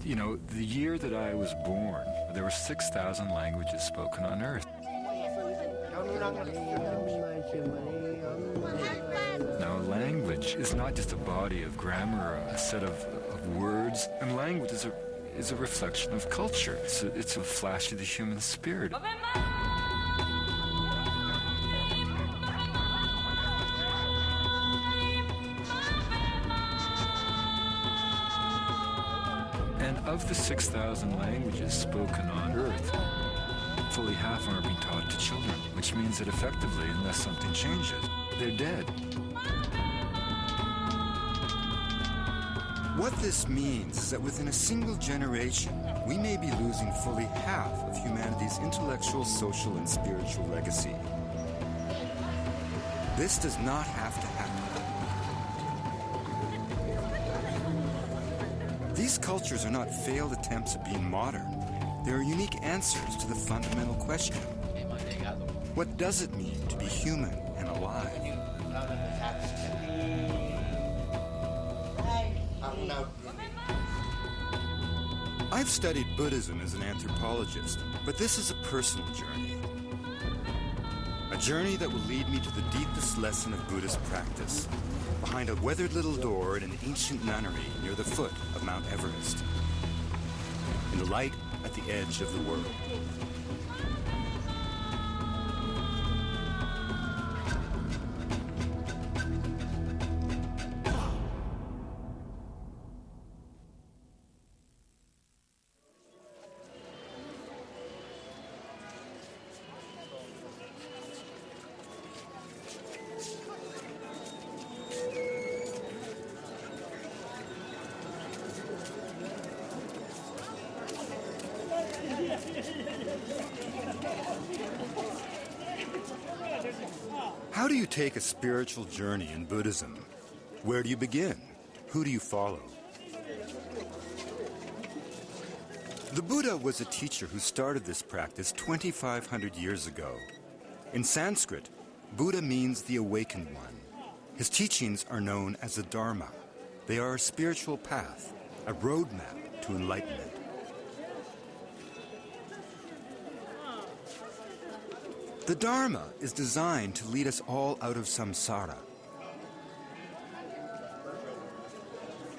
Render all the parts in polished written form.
You know, the year that I was born, there were 6,000 languages spoken on Earth. Now, language is not just a body of grammar, a set of words, and language is a reflection of culture. It's a flash of the human spirit. And of the 6,000 languages spoken on Earth, fully half aren't being taught to children, which means that effectively, unless something changes, they're dead. What this means is that within a single generation, we may be losing fully half of humanity's intellectual, social, and spiritual legacy. This does not have to happen. These cultures are not failed attempts at being modern. They are unique answers to the fundamental question. What does it mean to be human and alive? I've studied Buddhism as an anthropologist, but this is a personal journey. A journey that will lead me to the deepest lesson of Buddhist practice, behind a weathered little door in an ancient nunnery near the foot of Mount Everest, in the light at the edge of the world. How do you take a spiritual journey in Buddhism? Where do you begin? Who do you follow? The Buddha was a teacher who started this practice 2,500 years ago. In Sanskrit, Buddha means the awakened one. His teachings are known as the Dharma. They are a spiritual path, a roadmap to enlightenment. The Dharma is designed to lead us all out of samsara.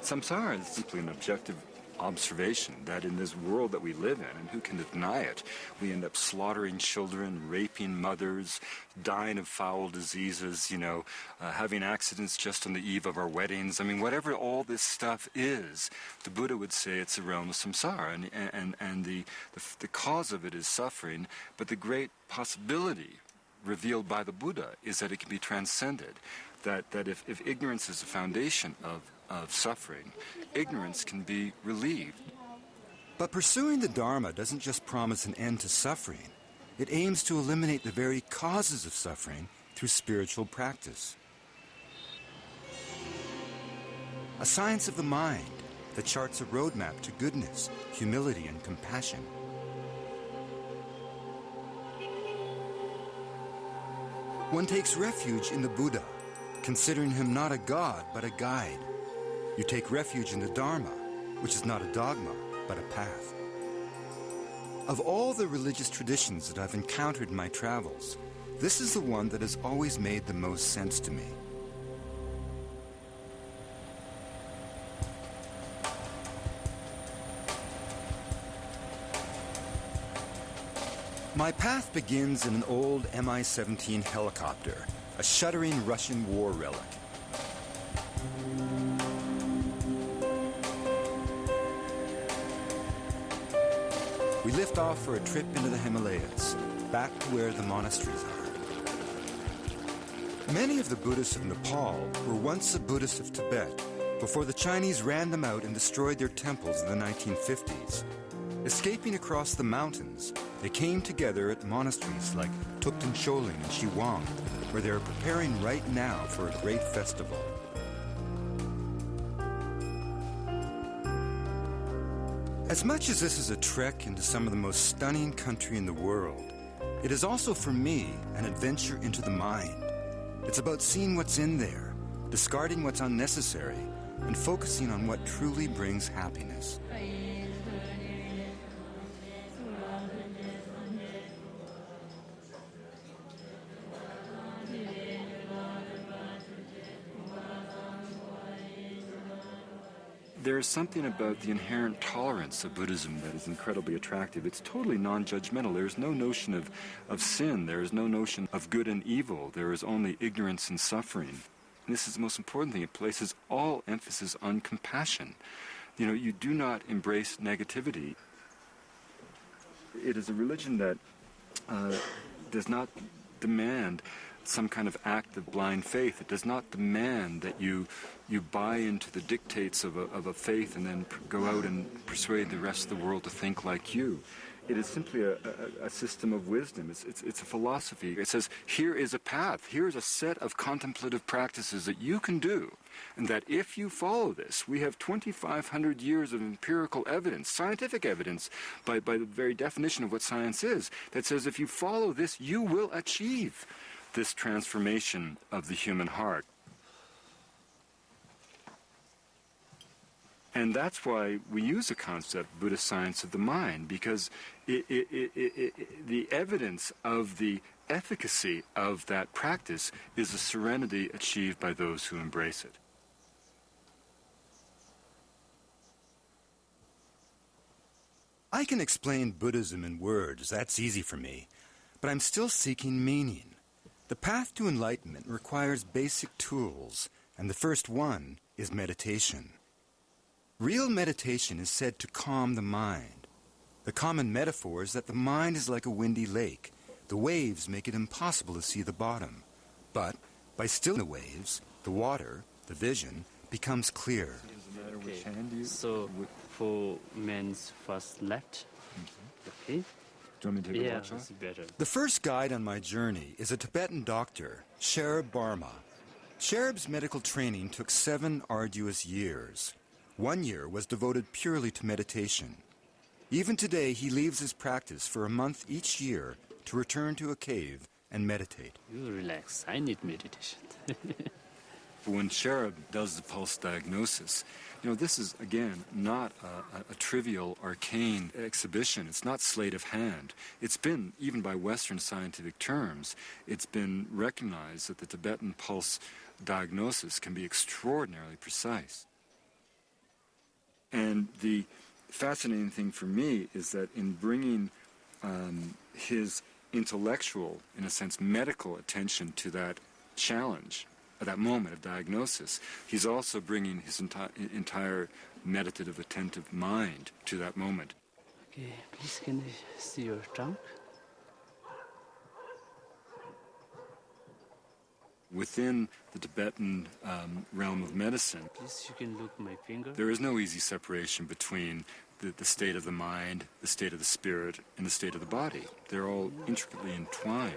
Samsara is simply an objective observation that in this world that we live in, and who can deny it, we end up slaughtering children, raping mothers, dying of foul diseases, having accidents just on the eve of our weddings. I mean, whatever all this stuff is, the Buddha would say it's a realm of samsara, and the cause of it is suffering, but the great possibility revealed by the Buddha is that it can be transcended, that if ignorance is the foundation of suffering, ignorance can be relieved. But pursuing the Dharma doesn't just promise an end to suffering. It aims to eliminate the very causes of suffering through spiritual practice. A science of the mind that charts a roadmap to goodness, humility, and compassion. One takes refuge in the Buddha, considering him not a god, but a guide. You take refuge in the Dharma, which is not a dogma, but a path. Of all the religious traditions that I've encountered in my travels, this is the one that has always made the most sense to me. My path begins in an old Mi-17 helicopter, a shuddering Russian war relic. We lift off for a trip into the Himalayas, back to where the monasteries are. Many of the Buddhists of Nepal were once the Buddhists of Tibet before the Chinese ran them out and destroyed their temples in the 1950s. Escaping across the mountains, they came together at monasteries like Thupten Choling and Shiwang, where they are preparing right now for a great festival. As much as this is a trek into some of the most stunning country in the world, it is also for me an adventure into the mind. It's about seeing what's in there, discarding what's unnecessary, and focusing on what truly brings happiness. There's something about the inherent tolerance of Buddhism that is incredibly attractive. It's totally non-judgmental. There's no notion of sin. There is no notion of good and evil. There is only ignorance and suffering. And this is the most important thing. It places all emphasis on compassion. You know, you do not embrace negativity. It is a religion that does not demand some kind of act of blind faith. It does not demand that you buy into the dictates of a faith and then go out and persuade the rest of the world to think like you. It is simply a system of wisdom. It's a philosophy. It says, here is a path. Here is a set of contemplative practices that you can do. And that if you follow this, we have 2,500 years of empirical evidence, scientific evidence, by the very definition of what science is, that says if you follow this, you will achieve this transformation of the human heart. And that's why we use the concept Buddhist science of the mind, because the evidence of the efficacy of that practice is the serenity achieved by those who embrace it. I can explain Buddhism in words, that's easy for me, but I'm still seeking meaning. The path to enlightenment requires basic tools, and the first one is meditation. Real meditation is said to calm the mind. The common metaphor is that the mind is like a windy lake. The waves make it impossible to see the bottom. But by stilling the waves, the water, the vision, becomes clear. Okay. So for men's first left, okay. Do you want me to take a watch that's better. The first guide on my journey is a Tibetan doctor, Sherab Barma. Sherab's medical training took 7 arduous years. 1 year was devoted purely to meditation. Even today, he leaves his practice for a month each year to return to a cave and meditate. You relax. I need meditation. When Sherab does the pulse diagnosis, you know, this is, again, not a trivial, arcane exhibition. It's not sleight of hand. It's been, even by Western scientific terms, it's been recognized that the Tibetan pulse diagnosis can be extraordinarily precise. And the fascinating thing for me is that in bringing his intellectual, in a sense, medical attention to that challenge, at that moment of diagnosis, he's also bringing his entire meditative, attentive mind to that moment. Okay, please can I see your tongue? Within the Tibetan realm of medicine, Please, you can look my finger. there is no easy separation between the state of the mind, the state of the spirit, and the state of the body. They're all intricately entwined.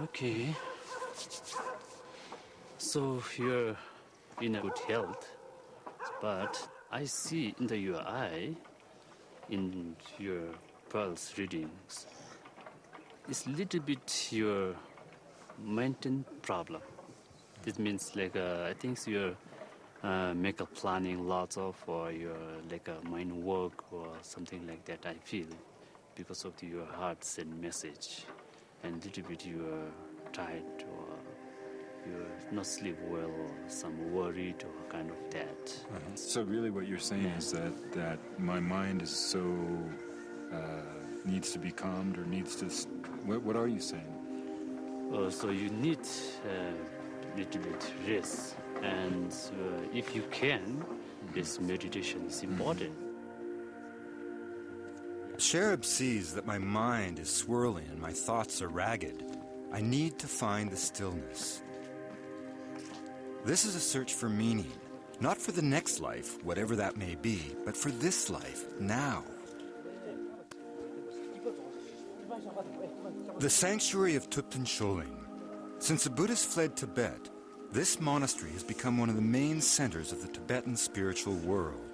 Okay. So you're in a good health, but I see in your eye, in your pulse readings, it's little bit your mental problem. This means like I think you're make a planning lots of, or your like a mind work or something like that. I feel because of your heart send message. And little bit you are tired or you're not sleep well or some worried or kind of that. So really what you're saying is that my mind is so, needs to be calmed or needs to, what are you saying? So you need little bit rest, and if you can, this meditation is important. Sherab sees that my mind is swirling and my thoughts are ragged. I need to find the stillness. This is a search for meaning, not for the next life, whatever that may be, but for this life, now. The sanctuary of Thupten Choling. Since the Buddhists fled Tibet, this monastery has become one of the main centers of the Tibetan spiritual world.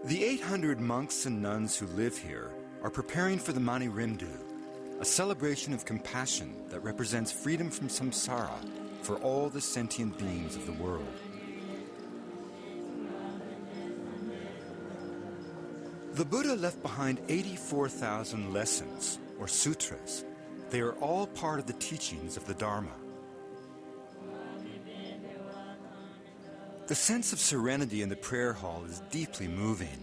The 800 monks and nuns who live here are preparing for the Mani Rimdu, a celebration of compassion that represents freedom from samsara for all the sentient beings of the world. The Buddha left behind 84,000 lessons, or sutras. They are all part of the teachings of the Dharma. The sense of serenity in the prayer hall is deeply moving.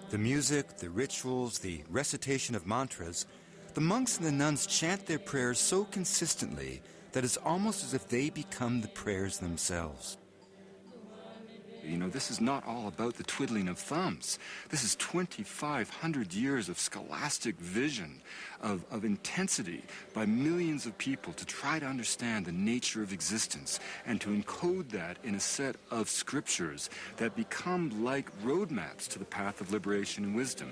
The music, the rituals, the recitation of mantras, the monks and the nuns chant their prayers so consistently that it's almost as if they become the prayers themselves. You know, this is not all about the twiddling of thumbs. This is 2,500 years of scholastic vision, of intensity by millions of people to try to understand the nature of existence and to encode that in a set of scriptures that become like roadmaps to the path of liberation and wisdom.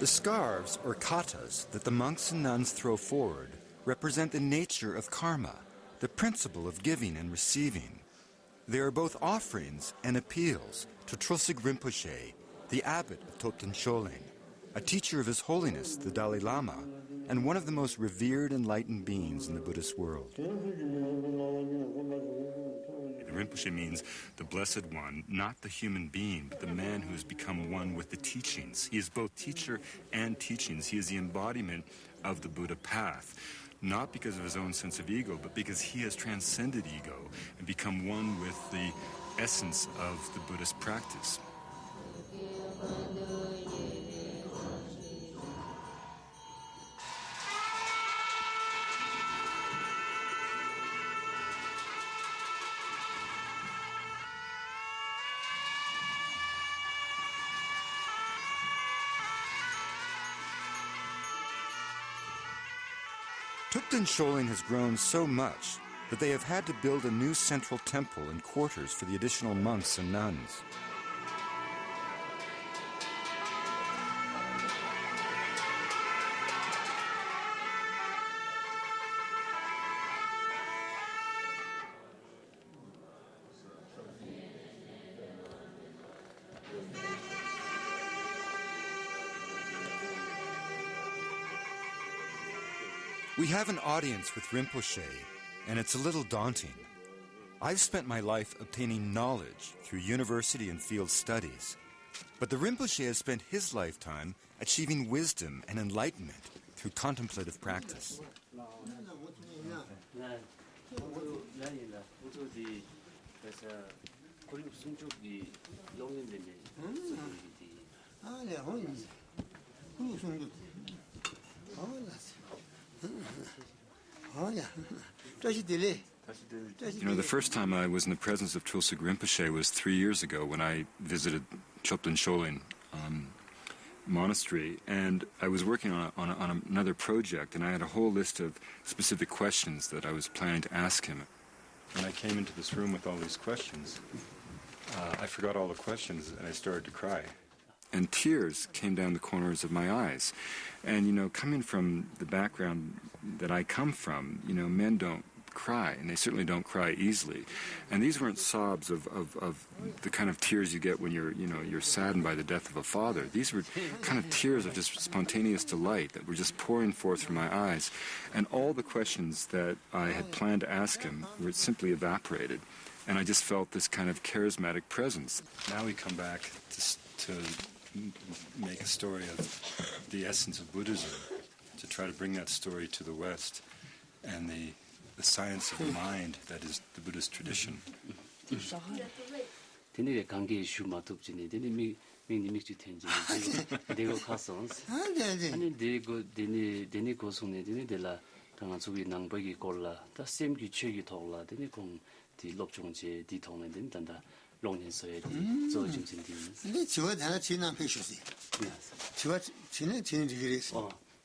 The scarves, or katas, that the monks and nuns throw forward represent the nature of karma, the principle of giving and receiving. They are both offerings and appeals to Trosig Rinpoche, the abbot of Topten Choling, a teacher of His Holiness, the Dalai Lama, and one of the most revered enlightened beings in the Buddhist world. Rinpoche means the Blessed One, not the human being, but the man who has become one with the teachings. He is both teacher and teachings. He is the embodiment of the Buddha path, not because of his own sense of ego, but because he has transcended ego and become one with the essence of the Buddhist practice. Topten Choling has grown so much that they have had to build a new central temple and quarters for the additional monks and nuns. We have an audience with Rinpoche, and it's a little daunting. I've spent my life obtaining knowledge through university and field studies, but the Rinpoche has spent his lifetime achieving wisdom and enlightenment through contemplative practice. You know, the first time I was in the presence of Trosig Rinpoche was 3 years ago when I visited Topten Choling monastery, and I was working on another project, and I had a whole list of specific questions that I was planning to ask him. And I came into this room with all these questions. I forgot all the questions, and I started to cry. And tears came down the corners of my eyes. And, you know, coming from the background that I come from, you know, men don't cry, and they certainly don't cry easily. And these weren't sobs of the kind of tears you get when you're saddened by the death of a father. These were kind of tears of just spontaneous delight that were just pouring forth from my eyes. And all the questions that I had planned to ask him were simply evaporated. And I just felt this kind of charismatic presence. Now we come back to make a story of the essence of Buddhism, to try to bring that story to the West and the science of the mind that is the Buddhist tradition.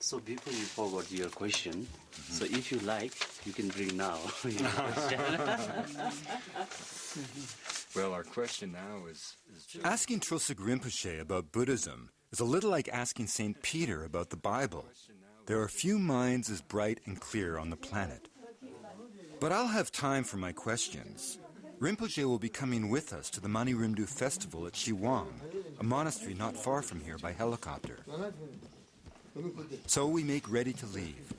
So before you forward your question, so if you like, you can bring now your question. Well, our question now is just... Asking Trosig Rinpoche about Buddhism is a little like asking St. Peter about the Bible. There are few minds as bright and clear on the planet. But I'll have time for my questions. Rinpoche will be coming with us to the Mani Rimdu festival at Shiwang, a monastery not far from here by helicopter. So we make ready to leave.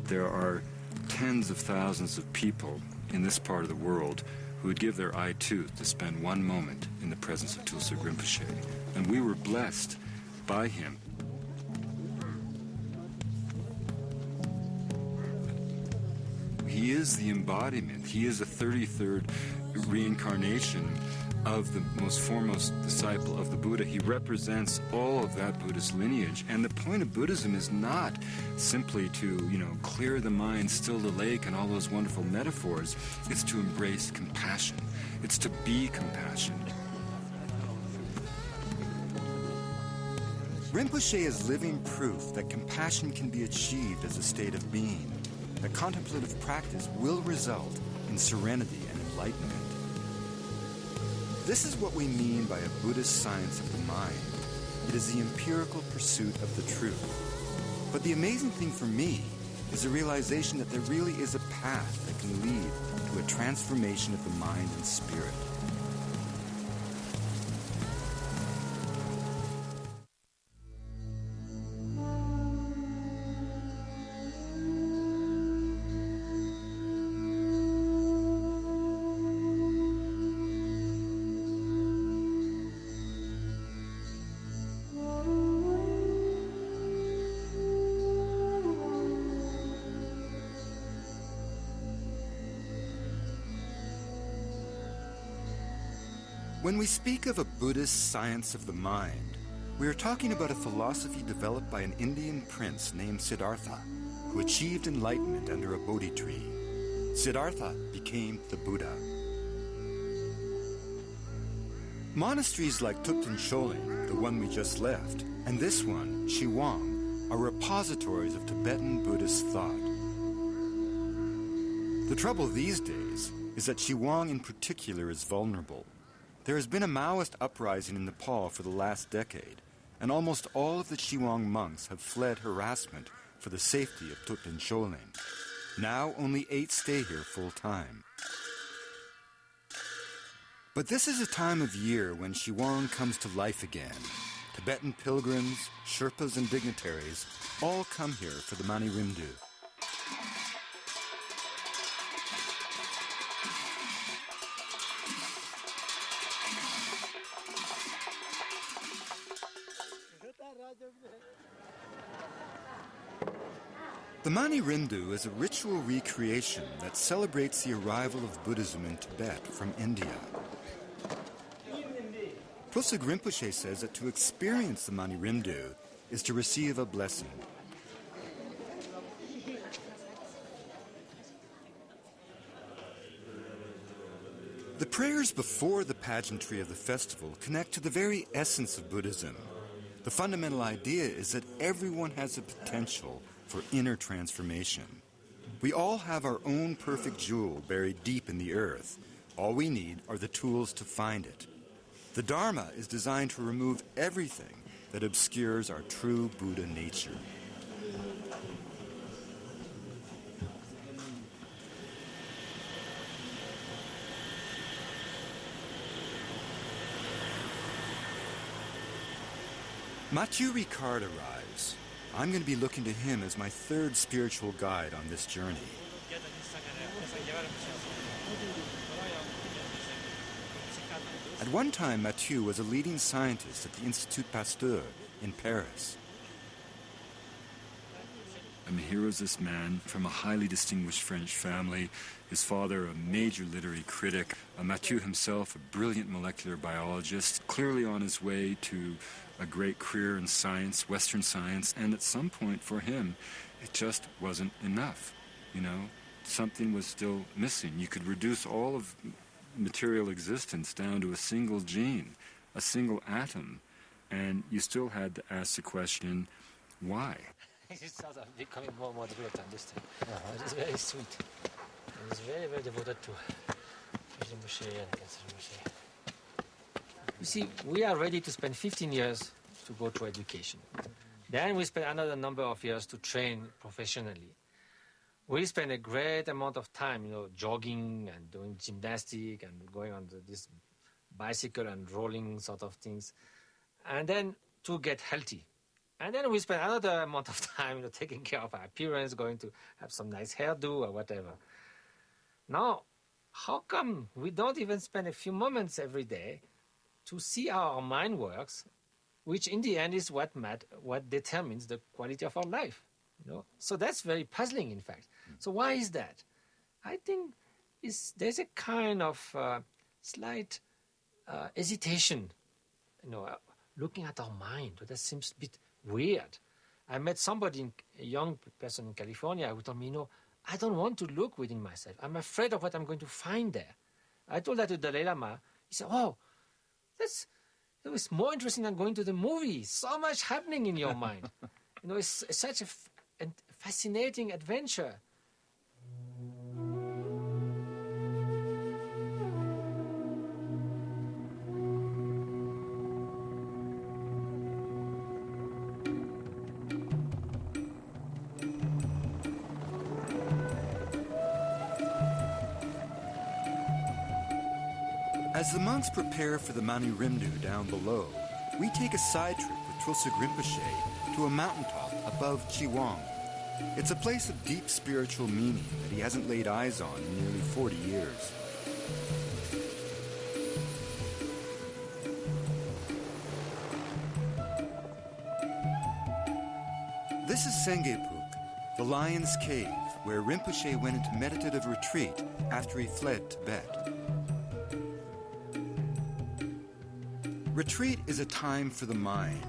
There are tens of thousands of people in this part of the world who would give their eye tooth to spend one moment in the presence of Tulsuk Rinpoche. And we were blessed by him. He is the embodiment. He is the 33rd reincarnation of the most foremost disciple of the Buddha. He represents all of that Buddhist lineage. And the point of Buddhism is not simply to, clear the mind, still the lake, and all those wonderful metaphors. It's to embrace compassion. It's to be compassionate. Rinpoche is living proof that compassion can be achieved as a state of being, that contemplative practice will result in serenity and enlightenment. This is what we mean by a Buddhist science of the mind. It is the empirical pursuit of the truth. But the amazing thing for me is the realization that there really is a path that can lead to a transformation of the mind and spirit. When we speak of a Buddhist science of the mind, we are talking about a philosophy developed by an Indian prince named Siddhartha, who achieved enlightenment under a Bodhi tree. Siddhartha became the Buddha. Monasteries like Thupten Choling, the one we just left, and this one, Shiwang, are repositories of Tibetan Buddhist thought. The trouble these days is that Shiwang in particular is vulnerable. There has been a Maoist uprising in Nepal for the last decade, and almost all of the Shiwang monks have fled harassment for the safety of Thupten Choling. Now only 8 stay here full-time. But this is a time of year when Shiwang comes to life again. Tibetan pilgrims, Sherpas, and dignitaries all come here for the Mani Rimdu. The Mani Rimdu is a ritual recreation that celebrates the arrival of Buddhism in Tibet from India. Tulsuk Rinpoche says that to experience the Mani Rimdu is to receive a blessing. The prayers before the pageantry of the festival connect to the very essence of Buddhism. The fundamental idea is that everyone has the potential for inner transformation. We all have our own perfect jewel buried deep in the earth. All we need are the tools to find it. The Dharma is designed to remove everything that obscures our true Buddha nature. Mathieu Ricard arrives. I'm going to be looking to him as my 3rd spiritual guide on this journey. At one time, Mathieu was a leading scientist at the Institut Pasteur in Paris. I mean, here was this man from a highly distinguished French family, his father a major literary critic, Mathieu himself a brilliant molecular biologist, clearly on his way to a great career in science, Western science, and at some point for him, it just wasn't enough. Something was still missing. You could reduce all of material existence down to a single gene, a single atom, and you still had to ask the question, why? It's sort of becoming more and more difficult to understand. It's very sweet. It's very, very devoted to Rinpoche and Rinpoche. You see, we are ready to spend 15 years to go to education. Then we spend another number of years to train professionally. We spend a great amount of time, jogging and doing gymnastics and going on this bicycle and rolling sort of things, and then to get healthy. And then we spend another amount of time taking care of our appearance, going to have some nice hairdo or whatever. Now, how come we don't even spend a few moments every day to see how our mind works, which in the end is what determines the quality of our life? So that's very puzzling, in fact. So why is that? I think there's a kind of slight hesitation, looking at our mind. That seems a bit weird. I met somebody, a young person in California, who told me, I don't want to look within myself. I'm afraid of what I'm going to find there. I told that to the Dalai Lama. He said, that was more interesting than going to the movies. So much happening in your mind. It's such a fascinating adventure. As the monks prepare for the Manu Rimnu down below, we take a side trip with Tulsuk Rinpoche to a mountaintop above Chiwang. It's a place of deep spiritual meaning that he hasn't laid eyes on in nearly 40 years. This is Sengepuk, the Lion's Cave, where Rinpoche went into meditative retreat after he fled Tibet. Retreat is a time for the mind,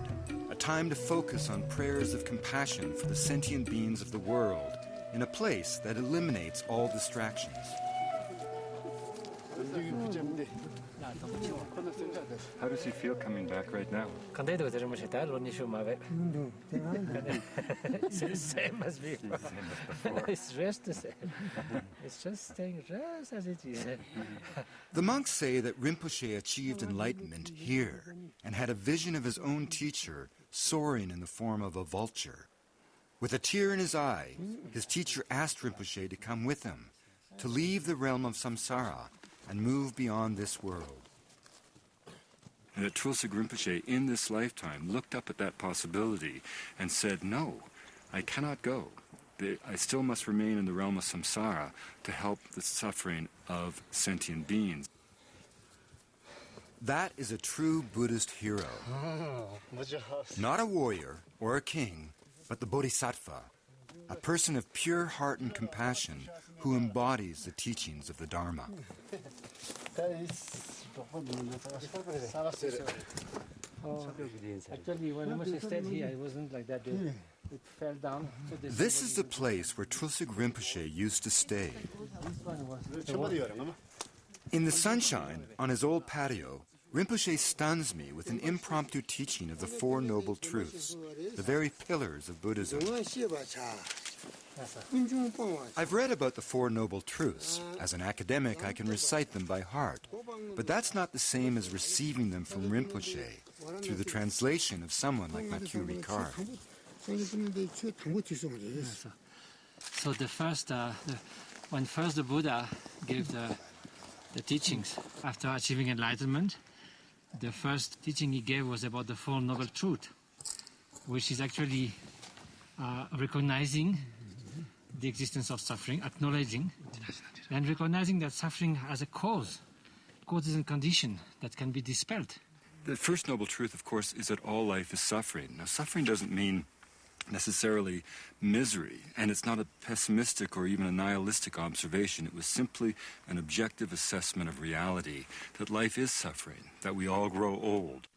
a time to focus on prayers of compassion for the sentient beings of the world in a place that eliminates all distractions. How does he feel coming back right now? It's the same as before. It's just the same. It's just staying just as it is. The monks say that Rinpoche achieved enlightenment here and had a vision of his own teacher soaring in the form of a vulture. With a tear in his eye, his teacher asked Rinpoche to come with him, to leave the realm of samsara and move beyond this world. And that Tulsuk Rinpoche, in this lifetime, looked up at that possibility and said, no, I cannot go. I still must remain in the realm of samsara to help the suffering of sentient beings. That is a true Buddhist hero. Not a warrior or a king, but the bodhisattva, a person of pure heart and compassion who embodies the teachings of the Dharma. Actually, when Moshe stayed here, it wasn't like that. It fell down. This is the place where Tulsuk Rinpoche used to stay. In the sunshine, on his old patio, Rinpoche stuns me with an impromptu teaching of the Four Noble Truths, the very pillars of Buddhism. I've read about the Four Noble Truths. As an academic, I can recite them by heart. But that's not the same as receiving them from Rinpoche through the translation of someone like Mathieu Ricard. So when first the Buddha gave the teachings after achieving enlightenment, the first teaching he gave was about the Four Noble Truths, which is actually recognizing the existence of suffering, acknowledging, and recognizing that suffering has a cause. Cause is a condition that can be dispelled. The first noble truth, of course, is that all life is suffering. Now, suffering doesn't mean necessarily misery, and it's not a pessimistic or even a nihilistic observation. It was simply an objective assessment of reality, that life is suffering, that we all grow old.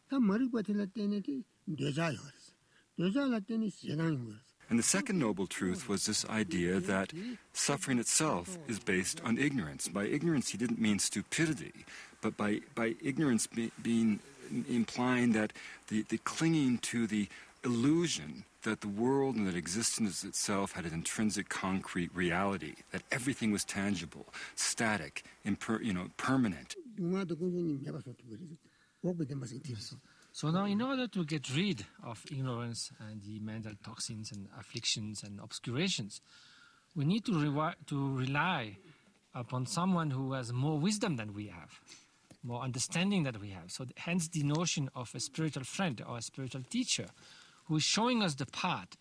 And the second noble truth was this idea that suffering itself is based on ignorance. By ignorance, he didn't mean stupidity, but by ignorance being implying that the clinging to the illusion that the world and that existence itself had an intrinsic concrete reality, that everything was tangible, static, permanent. So now, in order to get rid of ignorance and the mental toxins and afflictions and obscurations, we need to rely upon someone who has more wisdom than we have, more understanding than we have. So hence the notion of a spiritual friend or a spiritual teacher who is showing us the path,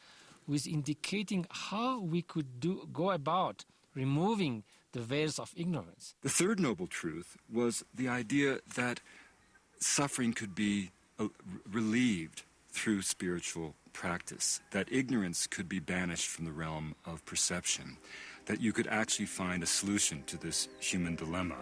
who is indicating how we could go about removing the veils of ignorance. The third noble truth was the idea that suffering could be relieved through spiritual practice, that ignorance could be banished from the realm of perception, that you could actually find a solution to this human dilemma.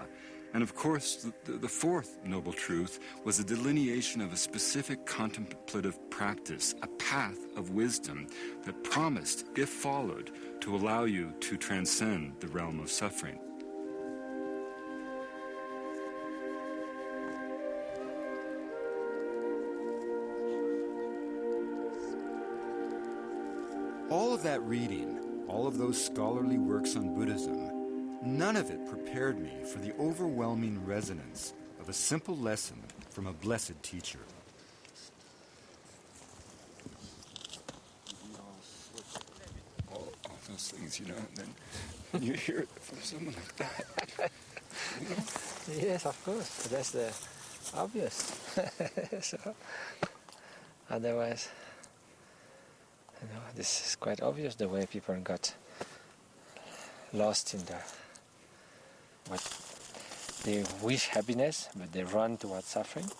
And of course, the fourth noble truth was a delineation of a specific contemplative practice, a path of wisdom that promised, if followed, to allow you to transcend the realm of suffering. All of that reading, all of those scholarly works on Buddhism, none of it prepared me for the overwhelming resonance of a simple lesson from a blessed teacher. All those things, and then when you hear it from someone like that. Yes, of course. That's the obvious. So, otherwise, this is quite obvious the way people got lost in what they wish happiness, but they run towards suffering.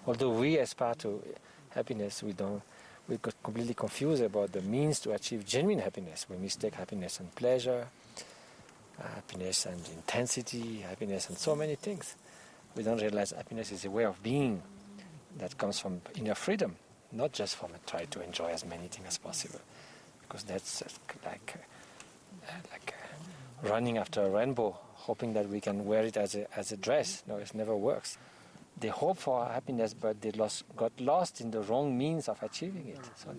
Although we aspire to happiness, we got completely confused about the means to achieve genuine happiness. We mistake happiness and pleasure, happiness and intensity, happiness and so many things. We don't realize happiness is a way of being that comes from inner freedom, not just from try to enjoy as many things as possible, because that's like running after a rainbow, hoping that we can wear it as a dress. No, it never works. They hope for happiness, but they got lost in the wrong means of achieving it. So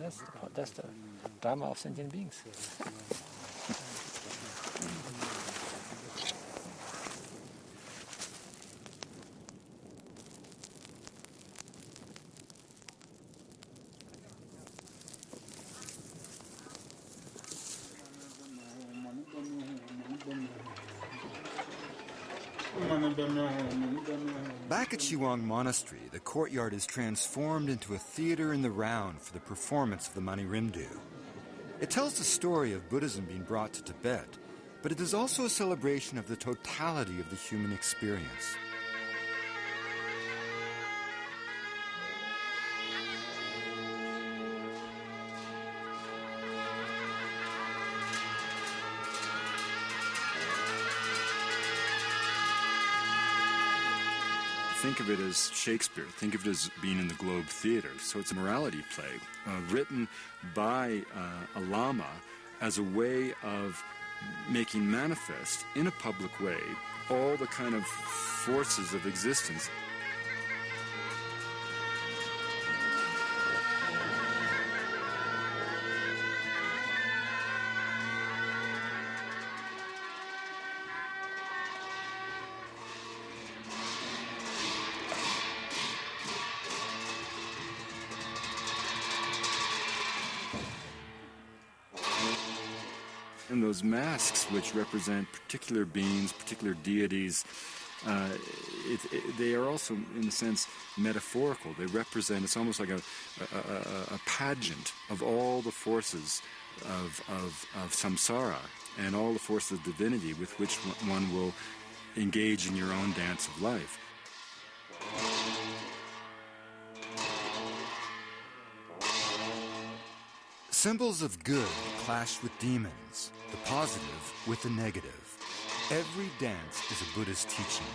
that's the drama of sentient beings. Back at Shiwang Monastery, the courtyard is transformed into a theater in the round for the performance of the Mani Rimdu. It tells the story of Buddhism being brought to Tibet, but it is also a celebration of the totality of the human experience. Think of it as Shakespeare. Think of it as being in the Globe Theater. So it's a morality play written by a lama as a way of making manifest in a public way all the kind of forces of existence. And those masks, which represent particular beings, particular deities, they are also, in a sense, metaphorical. They represent, it's almost like a pageant of all the forces of samsara and all the forces of divinity with which one will engage in your own dance of life. Symbols of good clash with demons, the positive with the negative. Every dance is a Buddhist teaching.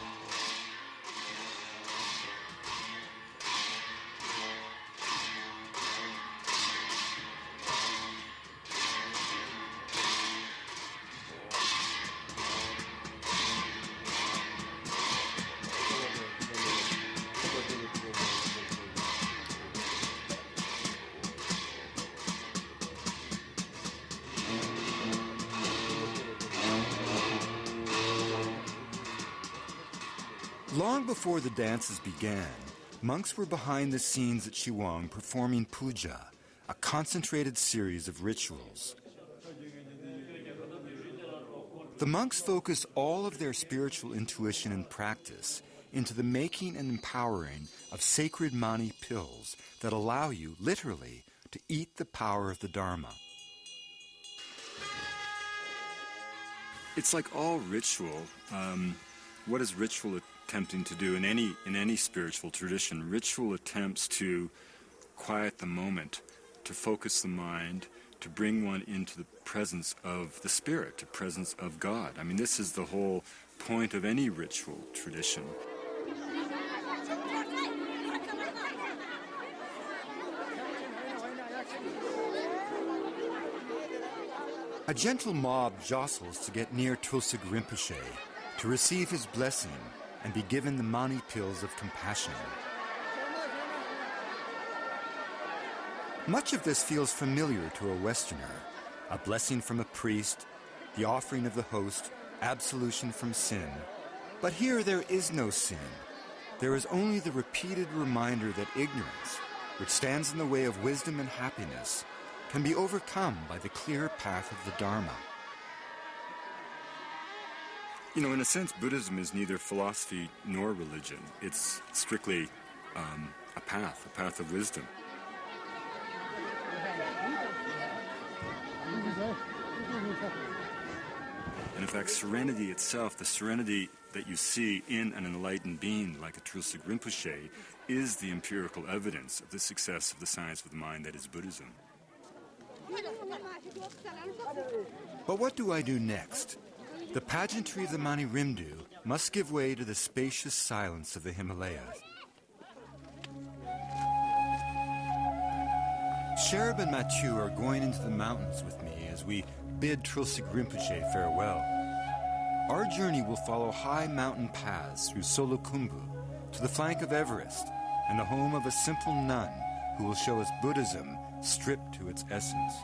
Long before the dances began, monks were behind the scenes at Shiwang performing puja, a concentrated series of rituals. The monks focus all of their spiritual intuition and practice into the making and empowering of sacred mani pills that allow you, literally, to eat the power of the Dharma. It's like all ritual. What is ritual attempting to do in any spiritual tradition? Ritual attempts to quiet the moment, to focus the mind, to bring one into the presence of the spirit, the presence of God. I mean, this is the whole point of any ritual tradition. A gentle mob jostles to get near Tulsig Rinpoche to receive his blessing and be given the mani pills of compassion. Much of this feels familiar to a Westerner. A blessing from a priest, the offering of the host, absolution from sin. But here there is no sin. There is only the repeated reminder that ignorance, which stands in the way of wisdom and happiness, can be overcome by the clear path of the Dharma. You know, in a sense, Buddhism is neither philosophy nor religion. It's strictly a path of wisdom. And in fact, serenity itself, the serenity that you see in an enlightened being like a Tulsig Rinpoche, is the empirical evidence of the success of the science of the mind that is Buddhism. But what do I do next? The pageantry of the Mani Rimdu must give way to the spacious silence of the Himalayas. Sherab and Mathieu are going into the mountains with me as we bid Tulsig Rinpoche farewell. Our journey will follow high mountain paths through Solukhumbu to the flank of Everest and the home of a simple nun who will show us Buddhism stripped to its essence.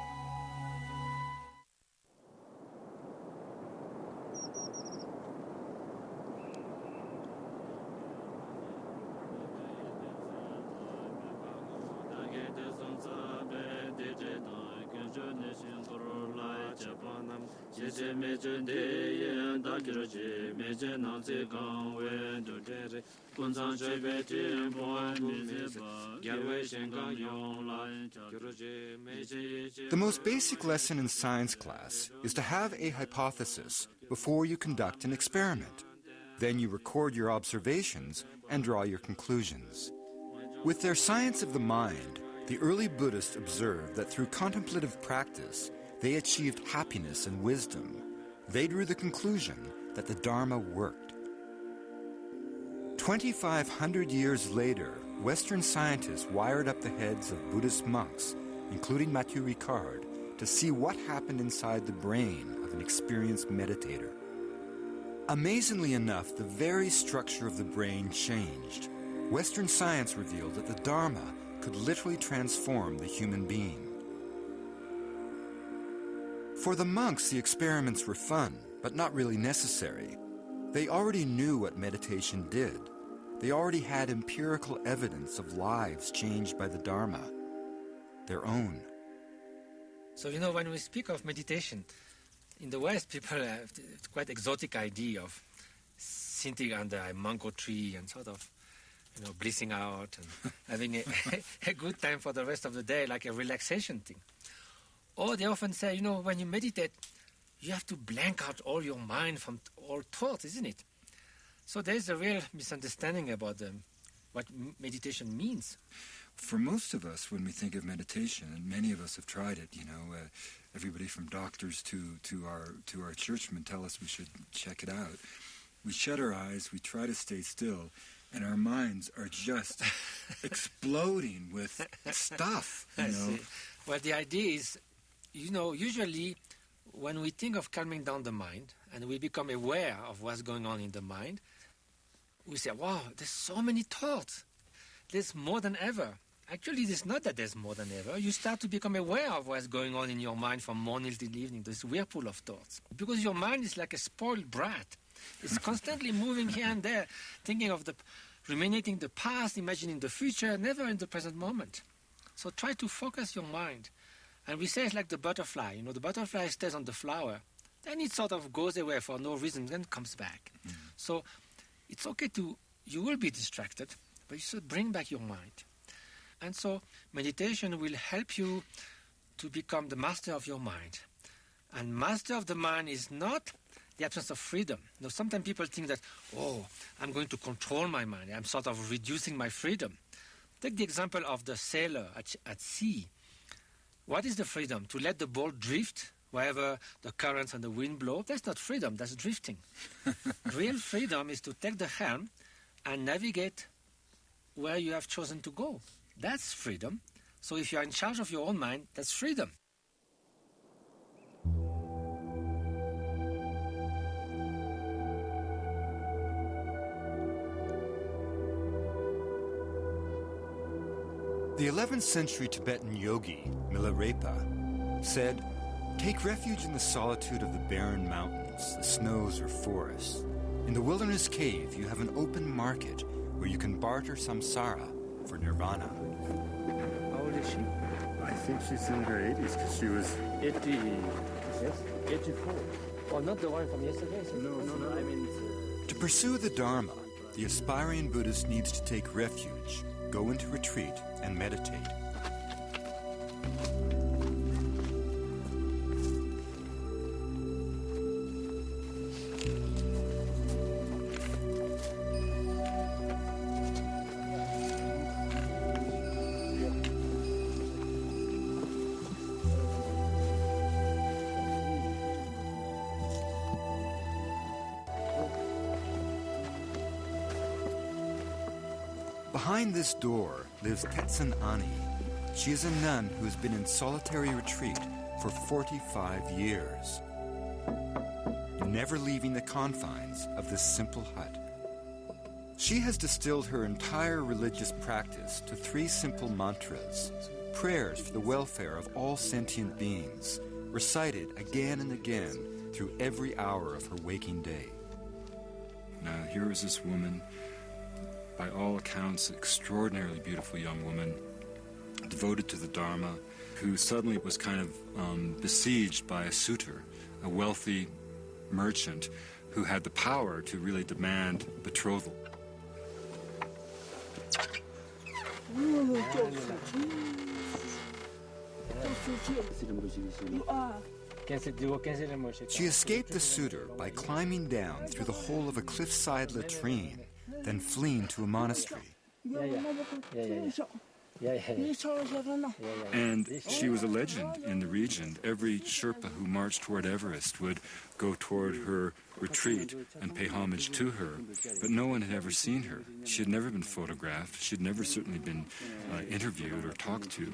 The most basic lesson in science class is to have a hypothesis before you conduct an experiment. Then you record your observations and draw your conclusions. With their science of the mind, the early Buddhists observed that through contemplative practice, they achieved happiness and wisdom. They drew the conclusion that the Dharma worked. 2,500 years later, Western scientists wired up the heads of Buddhist monks, including Mathieu Ricard, to see what happened inside the brain of an experienced meditator. Amazingly enough, the very structure of the brain changed. Western science revealed that the Dharma could literally transform the human being. For the monks, the experiments were fun, but not really necessary. They already knew what meditation did. They already had empirical evidence of lives changed by the Dharma, their own. So, you know, when we speak of meditation, in the West, people have quite exotic idea of sitting under a mango tree and sort of, you know, blissing out and having a good time for the rest of the day, like a relaxation thing. Or they often say, you know, when you meditate, you have to blank out all your mind from all thoughts, isn't it? So there's a real misunderstanding about what meditation means. For most of us, when we think of meditation, and many of us have tried it, you know, everybody from doctors to our churchmen tell us we should check it out. We shut our eyes, we try to stay still, and our minds are just exploding with stuff, you know. See. Well, the idea is, you know, usually when we think of calming down the mind and we become aware of what's going on in the mind, we say, wow, there's so many thoughts. There's more than ever. Actually, it's not that there's more than ever. You start to become aware of what's going on in your mind from morning till evening, this whirlpool of thoughts. Because your mind is like a spoiled brat. It's constantly moving here and there, thinking of ruminating the past, imagining the future, never in the present moment. So try to focus your mind. And we say it's like the butterfly. You know, the butterfly stays on the flower, then it sort of goes away for no reason, then comes back. So it's okay you will be distracted, but you should bring back your mind. And so meditation will help you to become the master of your mind. And master of the mind is not the absence of freedom. You know, sometimes people think that, I'm going to control my mind. I'm sort of reducing my freedom. Take the example of the sailor at sea. What is the freedom? To let the boat drift wherever the currents and the wind blow? That's not freedom, that's drifting. Real freedom is to take the helm and navigate where you have chosen to go. That's freedom. So if you are in charge of your own mind, that's freedom. The 11th century Tibetan yogi, Milarepa, said, "Take refuge in the solitude of the barren mountains, the snows or forests. In the wilderness cave, you have an open market where you can barter samsara for nirvana." How old is she? I think she's in her 80s because she was... 84. Oh, not the one from yesterday? No. I mean... To pursue the Dharma, the aspiring Buddhist needs to take refuge, go into retreat, and meditate. Behind this door lives Tetsun Ani. She is a nun who has been in solitary retreat for 45 years, never leaving the confines of this simple hut. She has distilled her entire religious practice to 3 simple mantras, prayers for the welfare of all sentient beings, recited again and again through every hour of her waking day. Now, here is this woman, by all accounts, extraordinarily beautiful young woman, devoted to the Dharma, who suddenly was kind of besieged by a suitor, a wealthy merchant, who had the power to really demand betrothal. She escaped the suitor by climbing down through the hole of a cliffside latrine, then fleeing to a monastery. And she was a legend in the region. Every Sherpa who marched toward Everest would go toward her retreat and pay homage to her. But no one had ever seen her. She had never been photographed. She had never certainly been interviewed or talked to.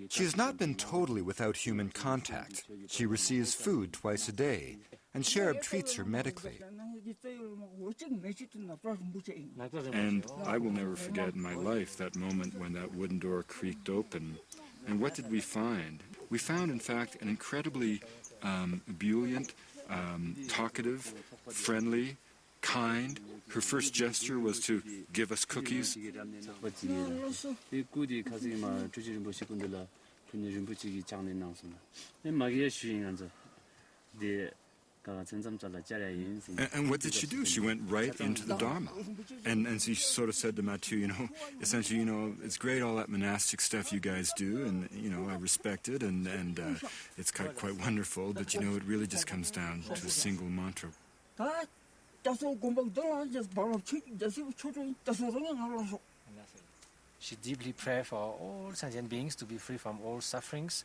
She has not been totally without human contact. She receives food twice a day, and Sherab treats her medically. And I will never forget in my life that moment when that wooden door creaked open. And what did we find? We found, in fact, an incredibly ebullient, talkative, friendly, kind. Her first gesture was to give us cookies. And what did she do? She went right into the Dharma. And she sort of said to Mathieu, essentially, it's great all that monastic stuff you guys do, and, I respect it, and it's quite wonderful, but, it really just comes down to a single mantra. She deeply prays for all sentient beings to be free from all sufferings,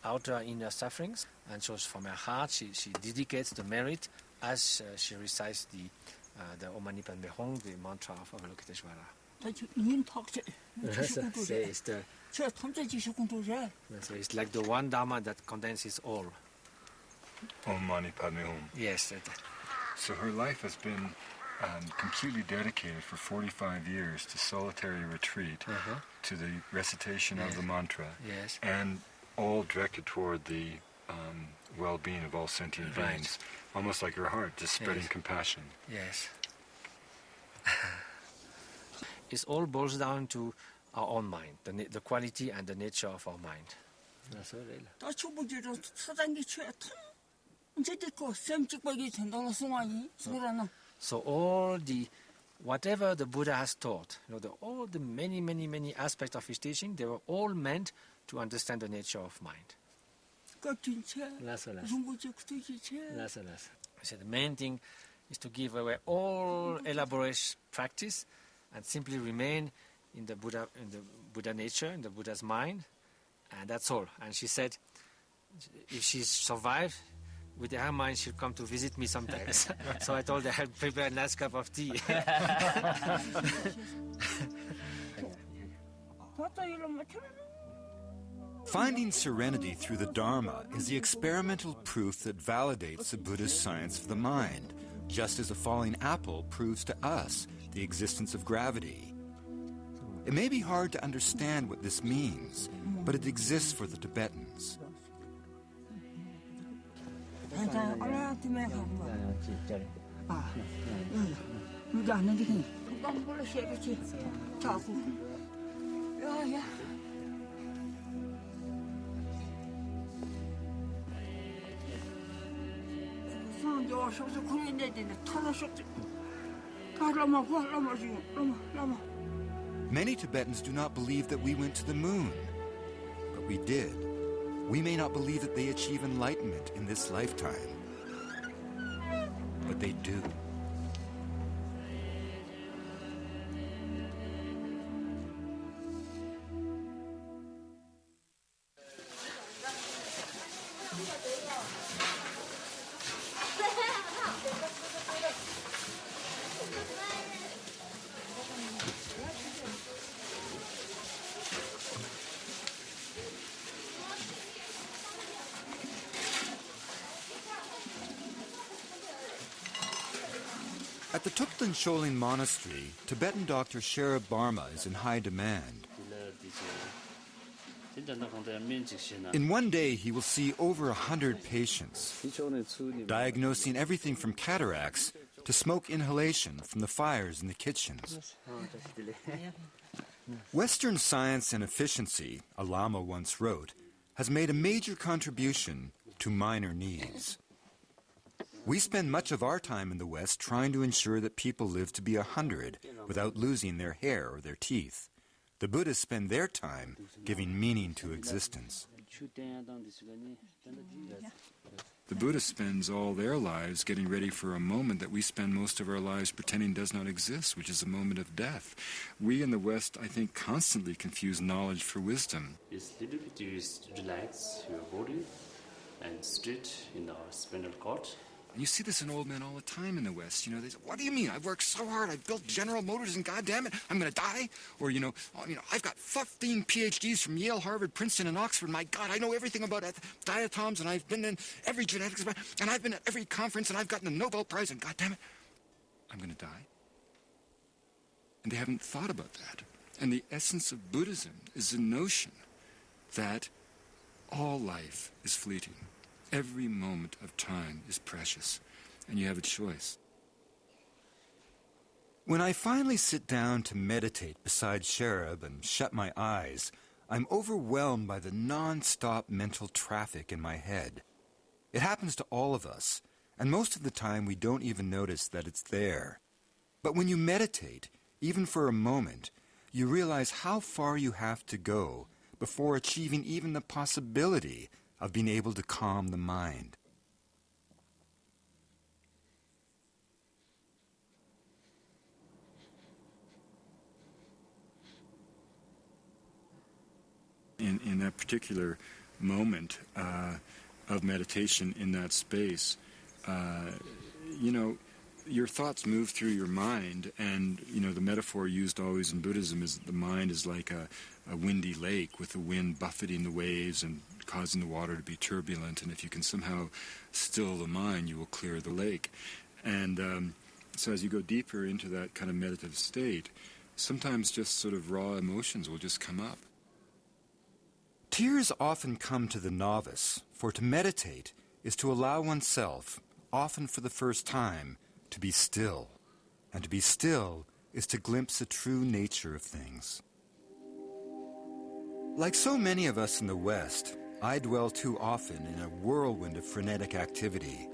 outer and inner sufferings, and so from her heart she dedicates the merit as she recites the Om Mani Padme Hum, the mantra of Avalokiteshvara. So it's like the one Dharma that condenses all. Om Mani Padme Hum. Yes. So her life has been completely dedicated for 45 years to solitary retreat, to the recitation of the mantra, and all directed toward the well-being of all sentient Right. beings, almost like your heart, just spreading Yes. compassion. Yes. It all boils down to our own mind, the quality and the nature of our mind. So whatever the Buddha has taught, all the many aspects of his teaching, they were all meant to understand the nature of mind. So the main thing is to give away all elaborate practice and simply remain in the Buddha nature, in the Buddha's mind, and that's all. And she said, if she survived, with her mind, she'll come to visit me sometimes. So I told her I'll prepare a nice cup of tea. Finding serenity through the Dharma is the experimental proof that validates the Buddhist science of the mind, just as a falling apple proves to us the existence of gravity. It may be hard to understand what this means, but it exists for the Tibetans. Many Tibetans do not believe that we went to the moon, but we did. We may not believe that they achieve enlightenment in this lifetime, but they do. At the Thupten Choling Monastery, Tibetan doctor Sherab Barma is in high demand. In one day, he will see over 100 patients, diagnosing everything from cataracts to smoke inhalation from the fires in the kitchens. Western science and efficiency, a Lama once wrote, has made a major contribution to minor needs. We spend much of our time in the West trying to ensure that people live to be 100 without losing their hair or their teeth. The Buddhists spend their time giving meaning to existence. The Buddhist spends all their lives getting ready for a moment that we spend most of our lives pretending does not exist, which is a moment of death. We in the West, I think, constantly confuse knowledge for wisdom. It's a little bit to relax your body and straight in our spinal cord. And you see this in old men all the time in the West. They say, what do you mean? I've worked so hard. I've built General Motors and goddamn it, I'm going to die? Or, I've got 15 PhDs from Yale, Harvard, Princeton, and Oxford. My God, I know everything about diatoms, and I've been in every genetics, and I've been at every conference, and I've gotten a Nobel Prize, and goddamn it, I'm going to die. And they haven't thought about that. And the essence of Buddhism is the notion that all life is fleeting. Every moment of time is precious, and you have a choice. When I finally sit down to meditate beside Sherab and shut my eyes, I'm overwhelmed by the non-stop mental traffic in my head. It happens to all of us, and most of the time we don't even notice that it's there. But when you meditate, even for a moment, you realize how far you have to go before achieving even the possibility of being able to calm the mind. In that particular moment of meditation in that space, your thoughts move through your mind, and, the metaphor used always in Buddhism is that the mind is like a windy lake with the wind buffeting the waves and causing the water to be turbulent, and if you can somehow still the mind, you will clear the lake. And so as you go deeper into that kind of meditative state, sometimes just sort of raw emotions will just come up. Tears often come to the novice, for to meditate is to allow oneself, often for the first time, to be still. And to be still is to glimpse the true nature of things. Like so many of us in the West, I dwell too often in a whirlwind of frenetic activity,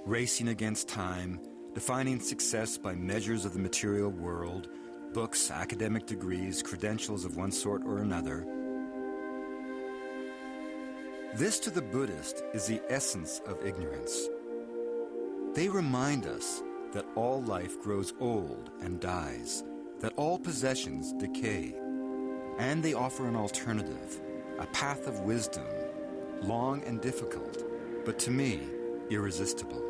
racing against time, defining success by measures of the material world, books, academic degrees, credentials of one sort or another. This, to the Buddhist, is the essence of ignorance. They remind us that all life grows old and dies, that all possessions decay, and they offer an alternative, a path of wisdom, long and difficult, but to me, irresistible.